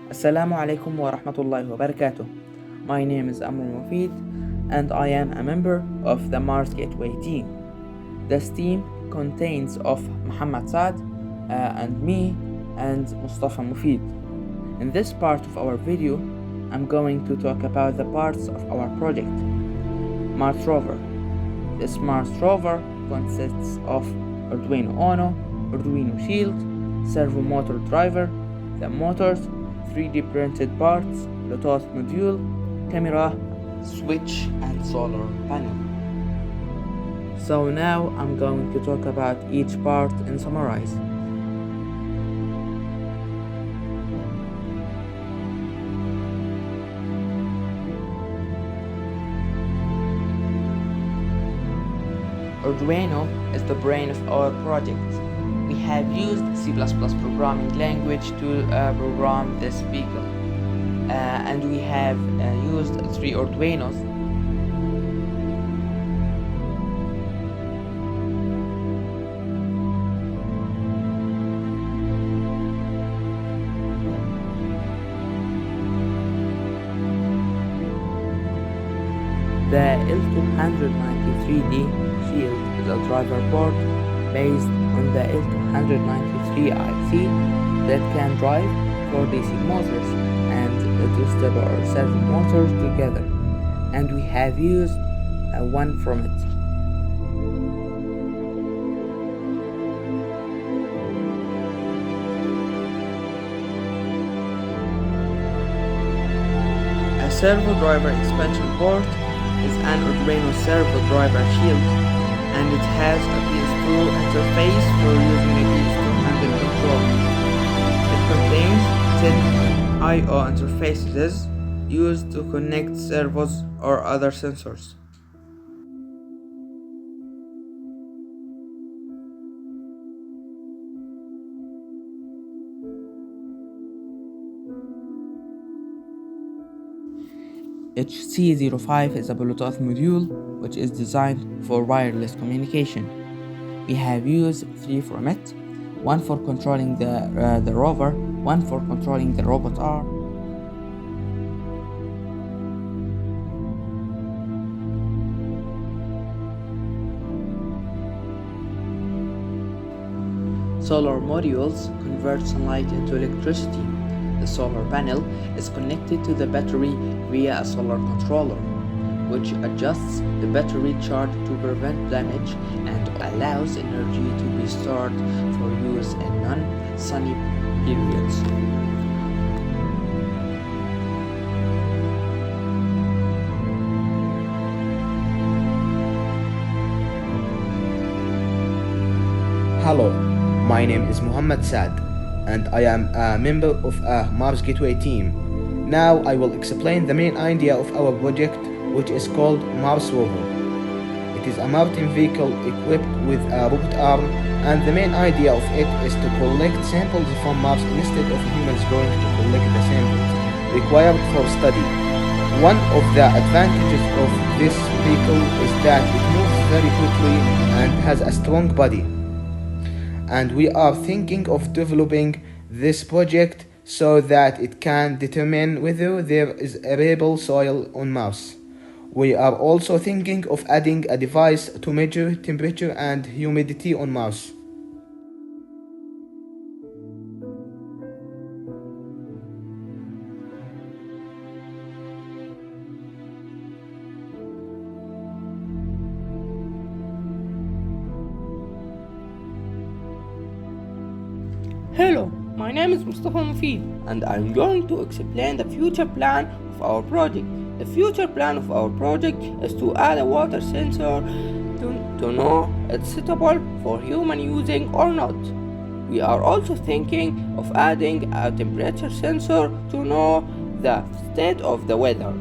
Assalamu alaikum wa rahmatullahi wa barakatuh. My name is Amr Mufid and I am a member of the Mars Gateway team. This team contains of Muhammad Saad and me and Mustafa Mufid. In this part of our video, I'm going to talk about the parts of our project, Mars Rover. This Mars Rover consists of Arduino Uno, Arduino Shield, servo motor driver, the motors, 3D printed parts, robotic module, camera, switch and solar panel. So now I'm going to talk about each part and summarize. Arduino is the brain of our project. We have used C++ programming language to program this vehicle. And we have used 3 Arduinos. The L293D shield is a driver board based on the L293 IC that can drive 4 DC motors and 2-stepper servo motors together, and we have used one from it. A servo driver expansion port is an Arduino servo driver shield, and it has a PS2 interface for using a PS2 handle controller. It contains 10 I/O interfaces used to connect servos or other sensors. HC05 is a Bluetooth module which is designed for wireless communication. We have used 3 from it, one for controlling the rover, one for controlling the robot arm, solar modules convert sunlight into electricity. The solar panel is connected to the battery via a solar controller, which adjusts the battery charge to prevent damage and allows energy to be stored for use in non-sunny periods. Hello, my name is Muhammad Saad and I am a member of a Mars Gateway team. Now I will explain the main idea of our project, which is called Mars Rover. It is a mountain vehicle equipped with a robot arm, and the main idea of it is to collect samples from Mars instead of humans going to collect the samples required for study. One of the advantages of this vehicle is that it moves very quickly and has a strong body. And we are thinking of developing this project so that it can determine whether there is arable soil on Mars. We are also thinking of adding a device to measure temperature and humidity on Mars. Hello, my name is Mustafa Mufid and I'm going to explain the future plan of our project. The future plan of our project is to add a water sensor to know it's suitable for human using or not. We are also thinking of adding a temperature sensor to know the state of the weather.